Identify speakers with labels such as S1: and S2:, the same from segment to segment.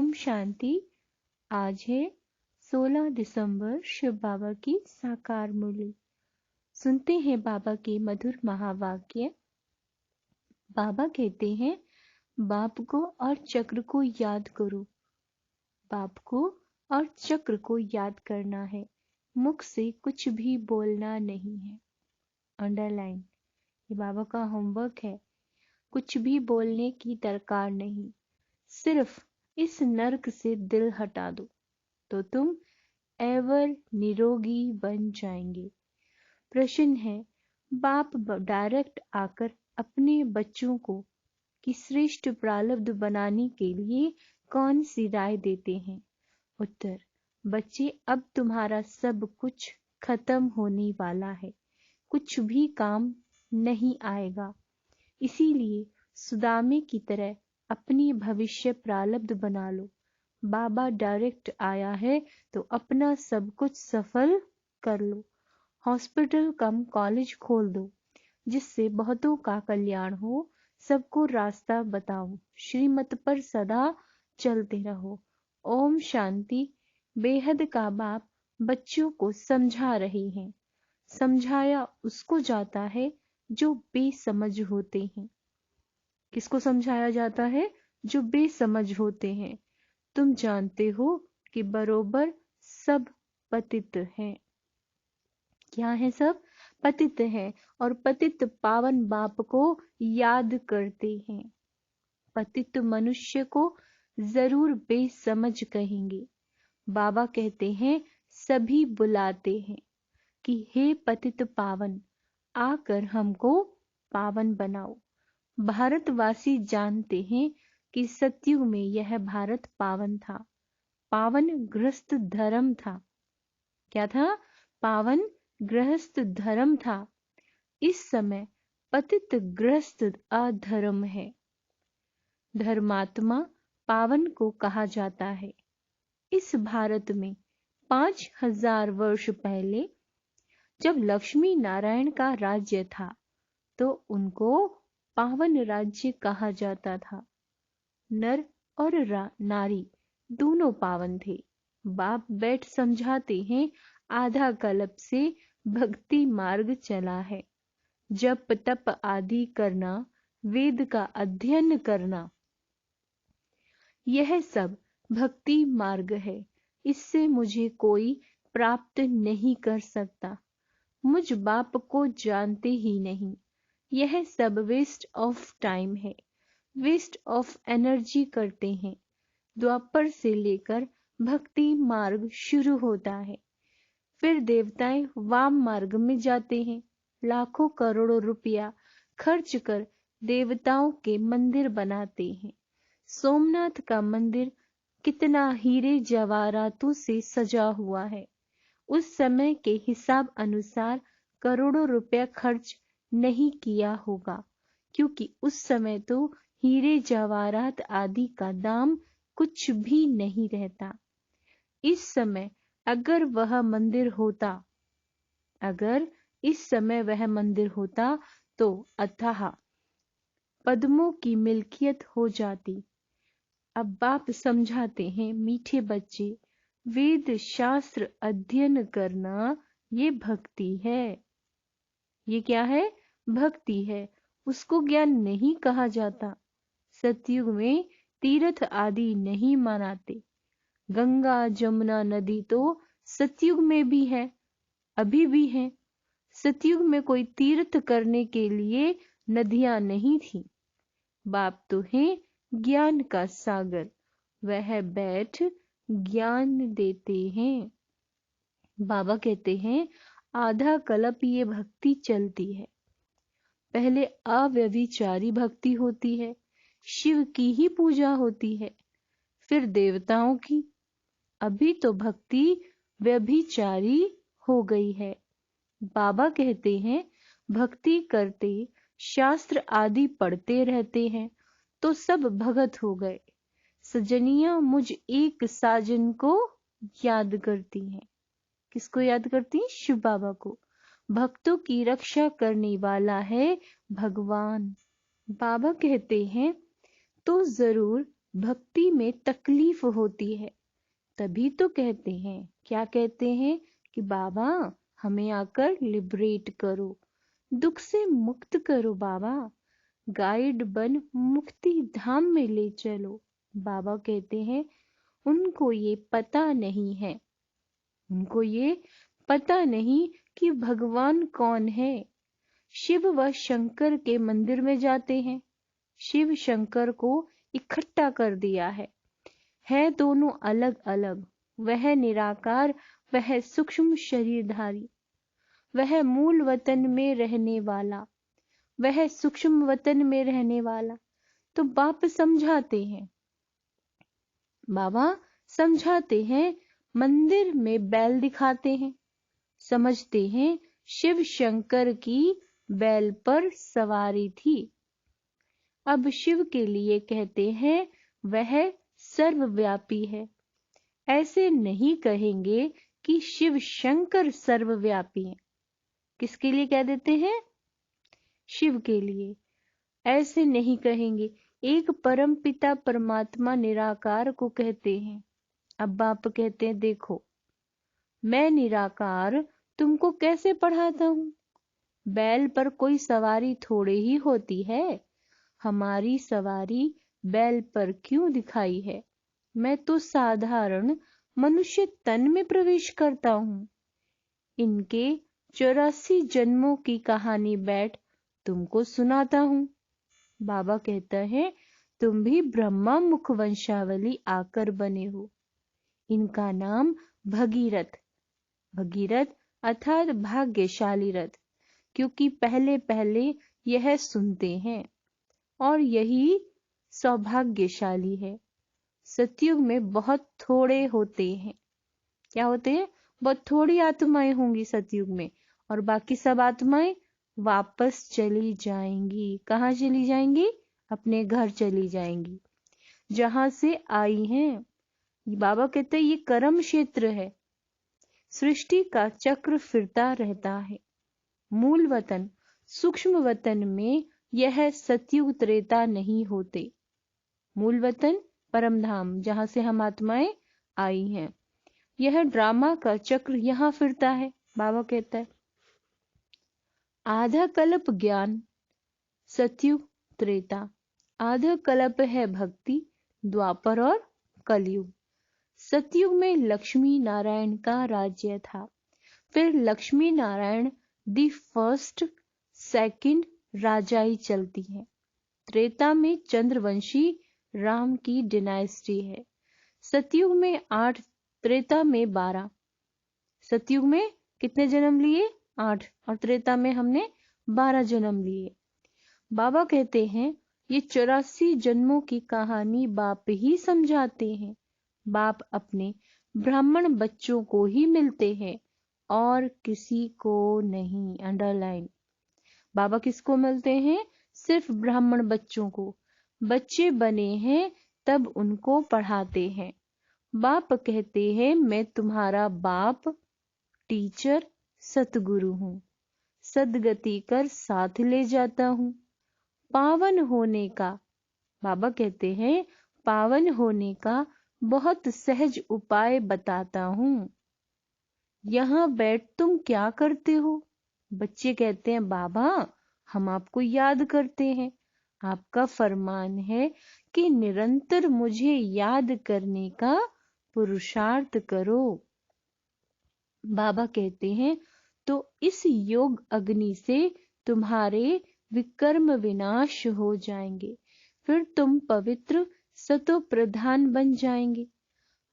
S1: ओम शांति। आज है 16 दिसंबर, शिव बाबा की साकार मूर्ति। सुनते हैं बाबा के मधुर महावाक्य। बाबा कहते हैं, बाप को और चक्र को याद करो। बाप को और चक्र को याद करना है, मुख से कुछ भी बोलना नहीं है। अंडरलाइन, ये बाबा का होमवर्क है। कुछ भी बोलने की दरकार नहीं, सिर्फ इस नर्क से दिल हटा दो तो तुम एवर निरोगी बन जाएंगे। प्रश्न है, बाप डायरेक्ट आकर अपने बच्चों को कि श्रेष्ठ प्रारब्ध बनाने के लिए कौन सी राय देते हैं? उत्तर, बच्चे अब तुम्हारा सब कुछ खत्म होने वाला है, कुछ भी काम नहीं आएगा। इसीलिए सुदामे की तरह अपनी भविष्य प्रारब्ध बना लो। बाबा डायरेक्ट आया है तो अपना सब कुछ सफल कर लो। हॉस्पिटल कम कॉलेज खोल दो, जिससे बहुतों का कल्याण हो। सबको रास्ता बताओ, श्रीमत पर सदा चलते रहो। ओम शांति। बेहद का बाप बच्चों को समझा रहे हैं। समझाया उसको जाता है जो बेसमझ होते हैं। किसको समझाया जाता है? जो बेसमझ होते हैं। तुम जानते हो कि बरोबर सब पतित हैं। क्या है? सब पतित हैं और पतित पावन बाप को याद करते हैं। पतित मनुष्य को जरूर बेसमझ कहेंगे। बाबा कहते हैं, सभी बुलाते हैं कि हे पतित पावन, आकर हमको पावन बनाओ। भारतवासी जानते हैं कि सतयुग में यह भारत पावन था। पावन गृहस्थ धर्म था। क्या था? पावन गृहस्थ धर्म था। इस समय पतित गृहस्थ अधर्म है। धर्मात्मा पावन को कहा जाता है। इस भारत में 5000 वर्ष पहले जब लक्ष्मी नारायण का राज्य था तो उनको पावन राज्य कहा जाता था। नर और नारी दोनों पावन थे। बाप बैठ समझाते हैं, आधा कल्प से भक्ति मार्ग चला है। जप तप आदि करना, वेद का अध्ययन करना, यह सब भक्ति मार्ग है। इससे मुझे कोई प्राप्त नहीं कर सकता। मुझ बाप को जानते ही नहीं। यह सब वेस्ट ऑफ टाइम है, वेस्ट ऑफ एनर्जी करते हैं। द्वापर से लेकर भक्ति मार्ग शुरू होता है। फिर देवताएं वाम मार्ग में जाते हैं। लाखों करोड़ों रुपया खर्च कर देवताओं के मंदिर बनाते हैं। सोमनाथ का मंदिर कितना हीरे जवाहरातों से सजा हुआ है। उस समय के हिसाब अनुसार करोड़ों रुपया खर्च नहीं किया होगा, क्योंकि उस समय तो हीरे जवाहरात आदि का दाम कुछ भी नहीं रहता। इस समय अगर इस समय वह मंदिर होता तो अथाह पद्मों की मिल्कियत हो जाती। अब बाप समझाते हैं, मीठे बच्चे, वेद शास्त्र अध्ययन करना ये भक्ति है। ये क्या है? भक्ति है। उसको ज्ञान नहीं कहा जाता। सतयुग में तीर्थ आदि नहीं मनाते। गंगा जमुना नदी तो सतयुग में भी है, अभी भी है। सतयुग में कोई तीर्थ करने के लिए नदियां नहीं थी। बाप तो है ज्ञान का सागर, वह बैठ ज्ञान देते हैं। बाबा कहते हैं, आधा कल्प ये भक्ति चलती है। पहले अव्यभिचारी भक्ति होती है, शिव की ही पूजा होती है, फिर देवताओं की। अभी तो भक्ति व्यभिचारी हो गई है। बाबा कहते हैं, भक्ति करते शास्त्र आदि पढ़ते रहते हैं तो सब भगत हो गए। सजनियां मुझ एक साजन को याद करती हैं। किसको याद करती हैं? शिव बाबा को। भक्तों की रक्षा करने वाला है भगवान। बाबा कहते हैं, तो जरूर भक्ति में तकलीफ होती है, तभी तो कहते हैं, क्या कहते हैं कि बाबा हमें आकर लिबरेट करो, दुख से मुक्त करो बाबा, गाइड बन मुक्ति धाम में ले चलो। बाबा कहते हैं उनको ये पता नहीं है, उनको ये पता नहीं कि भगवान कौन है। शिव व शंकर के मंदिर में जाते हैं, शिव शंकर को इकट्ठा कर दिया है दोनों अलग अलग। वह निराकार, वह सूक्ष्म शरीरधारी, वह मूल वतन में रहने वाला, वह सूक्ष्म वतन में रहने वाला। तो बाप समझाते हैं, बाबा समझाते हैं, मंदिर में बैल दिखाते हैं, समझते हैं शिव शंकर की बैल पर सवारी थी। अब शिव के लिए कहते हैं वह सर्वव्यापी है। ऐसे नहीं कहेंगे कि शिव शंकर सर्वव्यापी हैं। किसके लिए कह देते हैं? शिव के लिए। ऐसे नहीं कहेंगे, एक परम पिता परमात्मा निराकार को कहते हैं। अब बाप कहते हैं देखो, मैं निराकार तुमको कैसे पढ़ाता हूं? बैल पर कोई सवारी थोड़े ही होती है। हमारी सवारी बैल पर क्यों दिखाई है? मैं तो साधारण मनुष्य तन में प्रवेश करता हूँ। इनके 84 जन्मों की कहानी बैठ तुमको सुनाता हूँ। बाबा कहता है तुम भी ब्रह्मा मुख वंशावली आकर बने हो। इनका नाम भगीरथ, भगीरथ अर्थात भाग्यशाली रथ, क्योंकि पहले पहले यह सुनते हैं और यही सौभाग्यशाली है। सतयुग में बहुत थोड़े होते हैं। क्या होते हैं? बहुत थोड़ी आत्माएं होंगी सतयुग में, और बाकी सब आत्माएं वापस चली जाएंगी। कहाँ चली जाएंगी? अपने घर चली जाएंगी, जहां से आई हैं। बाबा कहते हैं ये कर्म क्षेत्र है, सृष्टि का चक्र फिरता रहता है। मूल वतन सूक्ष्म वतन में यह सतयुग त्रेता नहीं होते। मूल वतन परमधाम, जहां से हम आत्माएं आई हैं, यह ड्रामा का चक्र यहां फिरता है। बाबा कहता है आधा कल्प ज्ञान, सतयुग त्रेता, आधा कल्प है भक्ति, द्वापर और कलयुग। सतयुग में लक्ष्मी नारायण का राज्य था। फिर Lakshmi Narayan the first second राजाई चलती है। त्रेता में चंद्रवंशी राम की डिनाइस्टी है। सतयुग में 8, त्रेता में 12। सतयुग में कितने जन्म लिए? 8, और त्रेता में हमने 12 जन्म लिए। बाबा कहते हैं ये 84 जन्मों की कहानी बाप ही समझाते हैं। बाप अपने ब्राह्मण बच्चों को ही मिलते हैं और किसी को नहीं। अंडरलाइन, बाबा किसको मिलते हैं? सिर्फ ब्राह्मण बच्चों को। बच्चे बने हैं तब उनको पढ़ाते हैं। बाप कहते हैं मैं तुम्हारा बाप, टीचर, सतगुरु हूँ। सदगति कर साथ ले जाता हूँ। पावन होने का, बाबा कहते हैं पावन होने का बहुत सहज उपाय बताता हूँ। यहाँ बैठ तुम क्या करते हो? बच्चे कहते हैं बाबा हम आपको याद करते हैं। आपका फरमान है कि निरंतर मुझे याद करने का पुरुषार्थ करो। बाबा कहते हैं तो इस योग अग्नि से तुम्हारे विकर्म विनाश हो जाएंगे, फिर तुम पवित्र सतो प्रधान बन जाएंगे।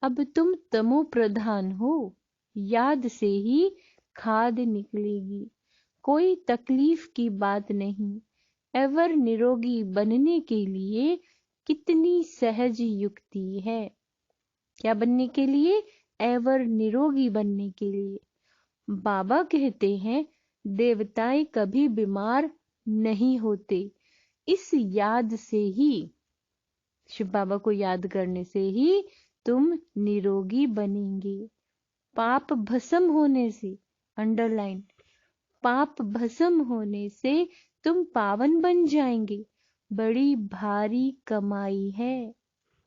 S1: अब तुम तमो प्रधान हो, याद से ही खाद निकलेगी। कोई तकलीफ की बात नहीं। एवर निरोगी बनने के लिए कितनी सहज युक्ति है। क्या बनने के लिए? एवर निरोगी बनने के लिए। बाबा कहते हैं देवताएं कभी बीमार नहीं होते। इस याद से ही, शिव बाबा को याद करने से ही तुम निरोगी बनेंगे। पाप भस्म होने से, अंडरलाइन, पाप भस्म होने से तुम पावन बन जाएंगे। बड़ी भारी कमाई है।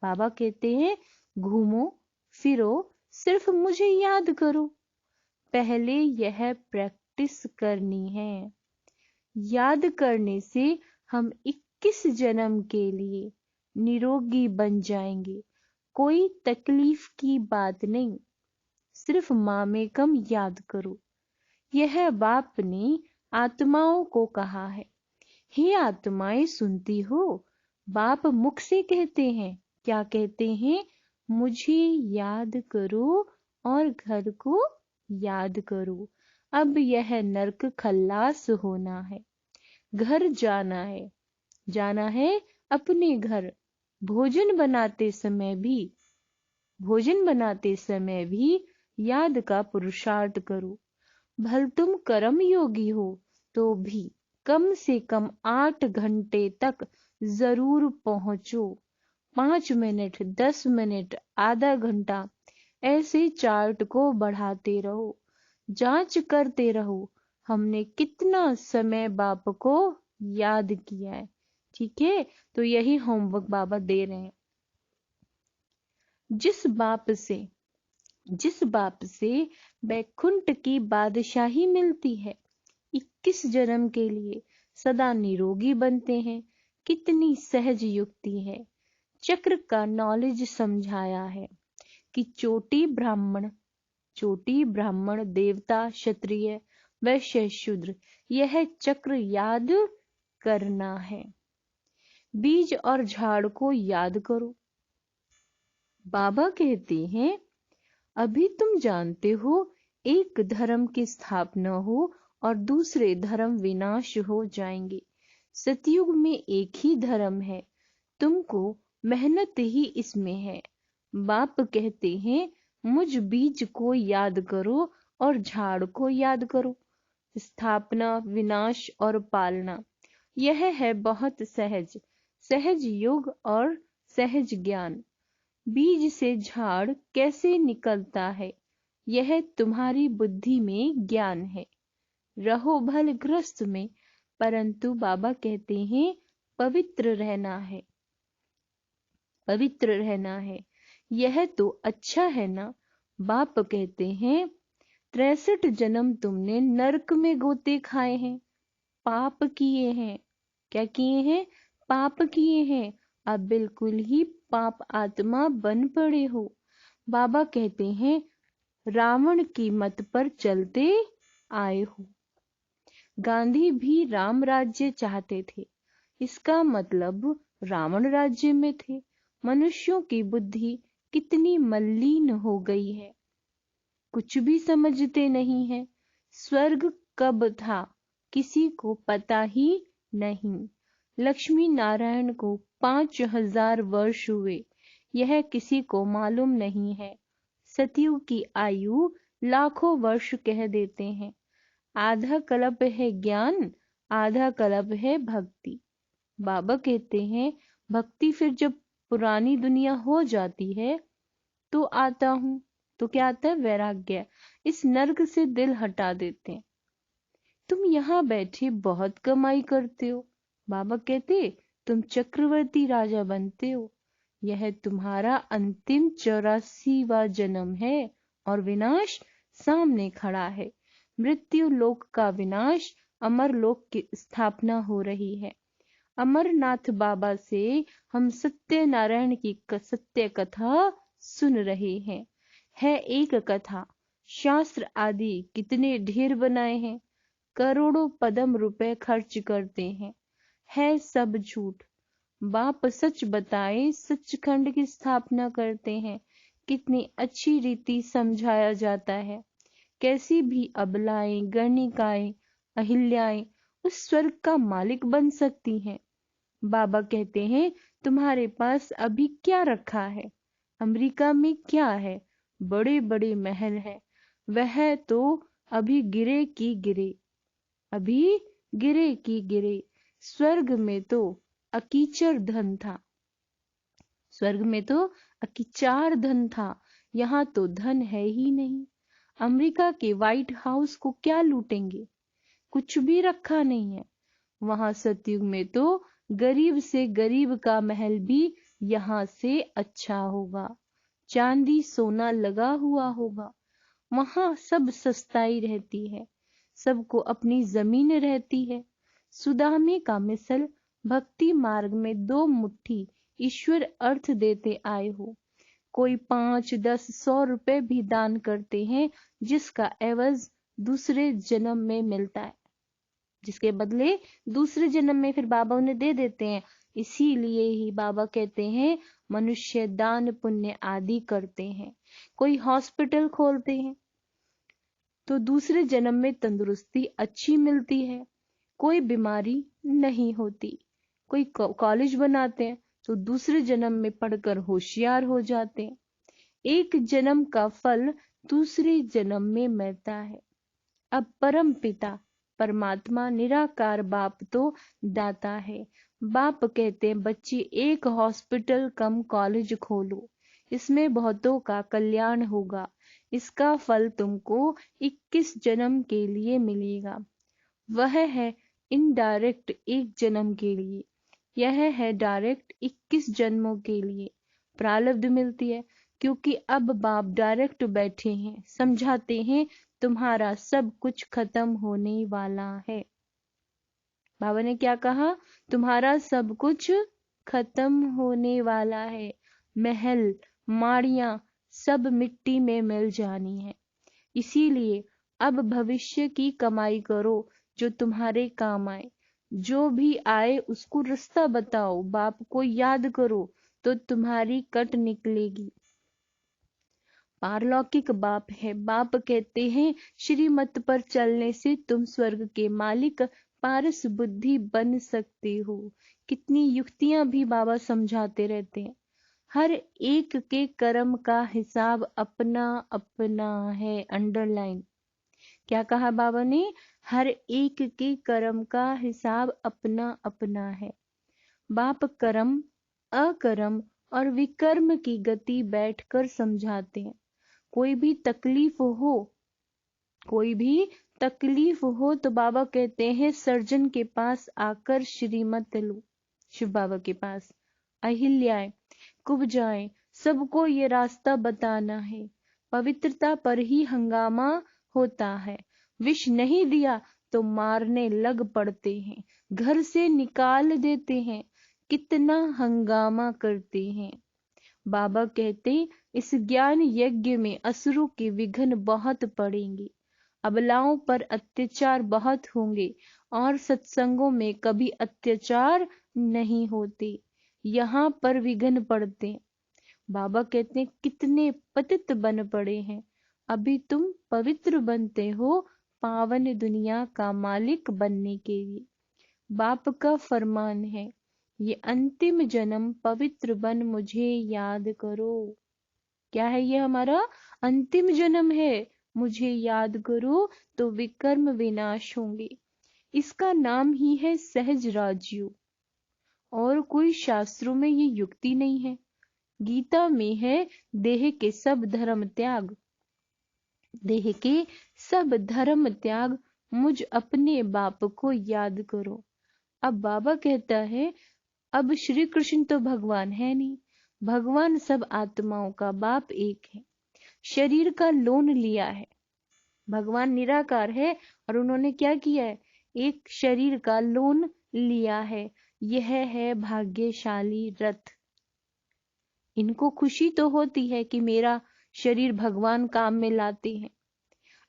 S1: बाबा कहते हैं घूमो फिरो, सिर्फ मुझे याद करो। पहले यह प्रैक्टिस करनी है। याद करने से हम 21 जन्म के लिए निरोगी बन जाएंगे। कोई तकलीफ की बात नहीं, सिर्फ मामे कम याद करो। यह बाप ने आत्माओं को कहा है। हे आत्माएं, सुनती हो? बाप मुख से कहते हैं, क्या कहते हैं? मुझे याद करो और घर को याद करो। अब यह नरक खल्लास होना है, घर जाना है, जाना है अपने घर। भोजन बनाते समय भी याद का पुरुषार्थ करो। भल तुम कर्म योगी हो तो भी कम से कम 8 घंटे तक जरूर पहुंचो। 5 मिनट, 10 मिनट, आधा घंटा, ऐसे चार्ट को बढ़ाते रहो। जांच करते रहो हमने कितना समय बाप को याद किया है। ठीक है, तो यही होमवर्क बाबा दे रहे हैं। जिस बाप से बैकुंठ की बादशाही मिलती है, 21 जन्म के लिए सदा निरोगी बनते हैं। कितनी सहज युक्ति है। चक्र का नॉलेज समझाया है कि चोटी ब्राह्मण, देवता, क्षत्रिय, वैश्य, शूद्र, यह चक्र याद करना है। बीज और झाड़ को याद करो। बाबा कहते हैं अभी तुम जानते हो एक धर्म की स्थापना हो और दूसरे धर्म विनाश हो जाएंगे। सतयुग में एक ही धर्म है, तुमको मेहनत ही इसमें है। बाप कहते हैं मुझ बीज को याद करो और झाड़ को याद करो। स्थापना, विनाश और पालना, यह है बहुत सहज योग और सहज ज्ञान। बीज से झाड़ कैसे निकलता है, यह तुम्हारी बुद्धि में ज्ञान है। रहो भल ग्रस्त में, परंतु बाबा कहते हैं पवित्र रहना है। यह तो अच्छा है ना। बाप कहते हैं 63 जन्म तुमने नरक में गोते खाए हैं, पाप किए हैं। क्या किए हैं? पाप किए हैं। अब बिल्कुल ही पाप आत्मा बन पड़े हो। बाबा कहते हैं रावण की मत पर चलते आए हो। गांधी भी राम राज्य चाहते थे, इसका मतलब रावण राज्य में थे। मनुष्यों की बुद्धि कितनी मलिन हो गई है, कुछ भी समझते नहीं है। स्वर्ग कब था किसी को पता ही नहीं। लक्ष्मी नारायण को 5000 वर्ष हुए, यह किसी को मालूम नहीं है। सतयुग की आयु लाखों वर्ष कह देते हैं। आधा कल्प है ज्ञान, आधा कल्प है भक्ति। बाबा कहते हैं भक्ति फिर जब पुरानी दुनिया हो जाती है तो आता हूं, तो क्या आता है? वैराग्य। इस नर्क से दिल हटा देते हैं। तुम यहाँ बैठे बहुत कमाई करते हो। बाबा कहते तुम चक्रवर्ती राजा बनते हो। यह तुम्हारा अंतिम 84वां जन्म है और विनाश सामने खड़ा है। मृत्यु लोक का विनाश, अमर लोक की स्थापना हो रही है। अमरनाथ बाबा से हम सत्यनारायण की सत्य कथा सुन रहे हैं। है एक कथा, शास्त्र आदि कितने ढेर बनाए हैं, करोड़ों पदम रुपए खर्च करते हैं, है सब झूठ। बाप सच बताए सचखंड की स्थापना करते हैं। कितनी अच्छी रीति समझाया जाता है। कैसी भी अबलाएं, गणिकाएं, अहिल्याएं उस स्वर्ग का मालिक बन सकती हैं। बाबा कहते हैं तुम्हारे पास अभी क्या रखा है? अमेरिका में क्या है? बड़े बड़े महल है, वह तो अभी गिरे की गिरे। स्वर्ग में तो अकीचर धन था, यहाँ तो धन है ही नहीं। अमेरिका के व्हाइट हाउस को क्या लूटेंगे? कुछ भी रखा नहीं है। वहां सतयुग में तो गरीब से गरीब का महल भी यहाँ से अच्छा होगा। चांदी सोना लगा हुआ होगा, वहां सब सस्ताई रहती है, सबको अपनी जमीन रहती है। सुदामे का मिसल भक्ति मार्ग में 2 मुट्ठी ईश्वर अर्थ देते आए हो। कोई 5, 10, 100 रुपए भी दान करते हैं, जिसका एवज दूसरे जन्म में मिलता है, जिसके बदले दूसरे जन्म में फिर बाबा उन्हें दे देते हैं। इसीलिए ही बाबा कहते हैं मनुष्य दान पुण्य आदि करते हैं। कोई हॉस्पिटल खोलते हैं तो दूसरे जन्म में तंदुरुस्ती अच्छी मिलती है, कोई बीमारी नहीं होती। कोई कॉलेज बनाते हैं तो दूसरे जन्म में पढ़कर होशियार हो जाते हैं। एक जन्म का फल दूसरे जन्म में मिलता है। अब परम पिता परमात्मा निराकार बाप तो दाता है। बाप कहते हैं बच्चे एक हॉस्पिटल कम कॉलेज खोलो, इसमें बहुतों का कल्याण होगा। इसका फल तुमको 21 जन्म के लिए मिलेगा। वह है इनडायरेक्ट 1 जन्म के लिए, यह है डायरेक्ट 21 जन्मों के लिए। प्रारब्ध मिलती है क्योंकि अब बाप डायरेक्ट बैठे हैं, समझाते हैं तुम्हारा सब कुछ खत्म होने वाला है। बाबा ने क्या कहा? तुम्हारा सब कुछ खत्म होने वाला है। महल माड़ियां सब मिट्टी में मिल जानी है। इसीलिए अब भविष्य की कमाई करो जो तुम्हारे काम आए। जो भी आए उसको रास्ता बताओ, बाप को याद करो तो तुम्हारी कट निकलेगी। पारलौकिक बाप है। बाप कहते हैं श्रीमत पर चलने से तुम स्वर्ग के मालिक पारस बुद्धि बन सकते हो। कितनी युक्तियां भी बाबा समझाते रहते हैं। हर एक के कर्म का हिसाब अपना अपना है। अंडरलाइन। क्या कहा बाबा ने? हर एक के कर्म का हिसाब अपना अपना है। बाप कर्म, अकर्म और विकर्म की गति बैठकर समझाते हैं। कोई भी तकलीफ हो तो बाबा कहते हैं सर्जन के पास आकर श्रीमत लो। शिव बाबा के पास अहिल्याएं, कुब्जाएं, सबको ये रास्ता बताना है। पवित्रता पर ही हंगामा होता है। विष नहीं दिया तो मारने लग पड़ते हैं, घर से निकाल देते हैं, कितना हंगामा करते हैं। बाबा कहते इस ज्ञान यज्ञ में असुरों के विघ्न बहुत पड़ेंगे, अबलाओं पर अत्याचार बहुत होंगे और सत्संगों में कभी अत्याचार नहीं होते, यहाँ पर विघ्न पड़ते। बाबा कहते हैं कितने पतित बन पड़े हैं, अभी तुम पवित्र बनते हो पावन दुनिया का मालिक बनने के लिए। बाप का फरमान है ये अंतिम जन्म पवित्र बन मुझे याद करो। क्या है ये? हमारा अंतिम जन्म है, मुझे याद करो तो विकर्म विनाश होंगे। इसका नाम ही है सहज राजयोग, और कोई शास्त्रों में ये युक्ति नहीं है। गीता में है देह के सब धर्म त्याग, देह के सब धर्म त्याग, मुझ अपने बाप को याद करो। अब बाबा कहता है अब श्री कृष्ण तो भगवान है नहीं, भगवान सब आत्माओं का बाप एक है। शरीर का लोन लिया है, भगवान निराकार है और उन्होंने क्या किया है? एक शरीर का लोन लिया है। यह है भाग्यशाली रथ। इनको खुशी तो होती है कि मेरा शरीर भगवान काम में लाते हैं।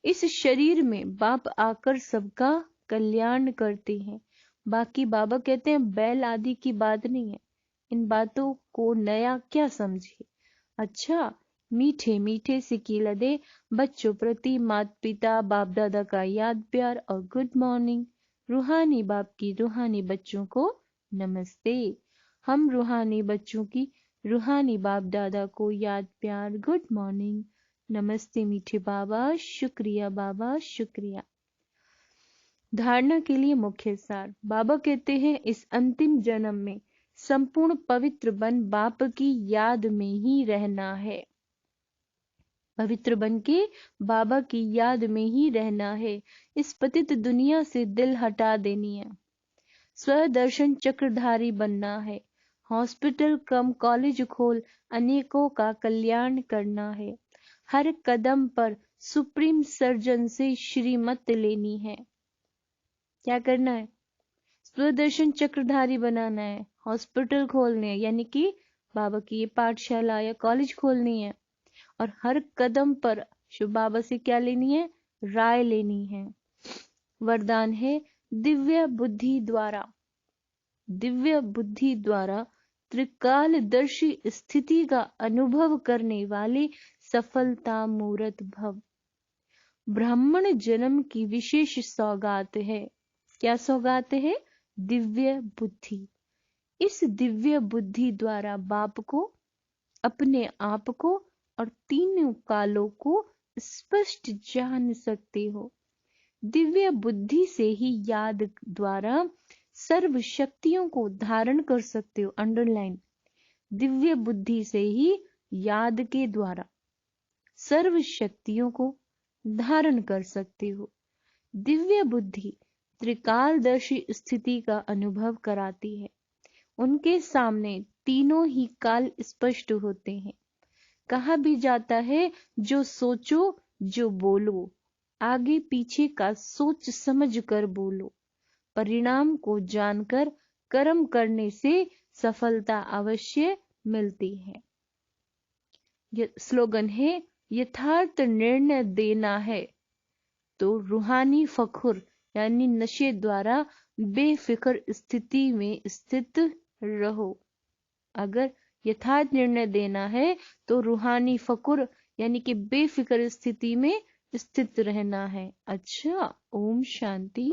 S1: इस शरीर में बाप आकर सबका कल्याण करते हैं। बाकी बाबा कहते हैं बैल आदि की बात नहीं है, इन बातों को नया क्या समझे। अच्छा, मीठे मीठे सिक्के लदे बच्चों प्रति माता पिता बाप दादा का याद प्यार और गुड मॉर्निंग। रूहानी बाप की रूहानी बच्चों को नमस्ते। हम रूहानी बच्चों की रूहानी बाप दादा को याद प्यार गुड मॉर्निंग, नमस्ते मीठे बाबा, शुक्रिया बाबा, शुक्रिया। धारणा के लिए मुख्य सार। बाबा कहते हैं इस अंतिम जन्म में संपूर्ण पवित्र बन बाप की याद में ही रहना है। पवित्र बन के बाबा की याद में ही रहना है। इस पतित दुनिया से दिल हटा देनी है। स्वदर्शन चक्रधारी बनना है। हॉस्पिटल कम कॉलेज खोल अनेकों का कल्याण करना है। हर कदम पर सुप्रीम सर्जन से श्रीमत लेनी है। क्या करना है? स्वदर्शन चक्रधारी बनाना है, हॉस्पिटल खोलने है, यानी कि बाबा की ये पाठशाला या कॉलेज खोलनी है। और हर कदम पर शिव बाबा से क्या लेनी है? राय लेनी है। वरदान है दिव्य बुद्धि द्वारा। दिव्य बुद्धि द्वारा त्रिकालदर्शी स्थिति का अनुभव करने वाले सफलता मूर्त भव। ब्राह्मण जन्म की विशेष सौगात है। क्या सौगात है? दिव्य बुद्धि। इस दिव्य बुद्धि द्वारा बाप को, अपने आप को और तीनों कालों को स्पष्ट जान सकते हो। दिव्य बुद्धि से ही याद द्वारा सर्व शक्तियों को धारण कर सकते हो। अंडरलाइन, दिव्य बुद्धि से ही याद के द्वारा सर्व शक्तियों को धारण कर सकते हो। दिव्य बुद्धि त्रिकालदर्शी स्थिति का अनुभव कराती है। उनके सामने तीनों ही काल स्पष्ट होते हैं। कहा भी जाता है, जो सोचो जो बोलो, आगे पीछे का सोच समझ कर बोलो। परिणाम को जानकर कर्म करने से सफलता अवश्य मिलती है। ये स्लोगन है, यथार्थ निर्णय देना है तो रूहानी फखुर यानी नशे द्वारा बेफिक्र स्थिति में स्थित रहो। अगर यथार्थ निर्णय देना है तो रूहानी फकुर यानी कि बेफिक्र स्थिति में स्थित रहना है। अच्छा, ओम शांति।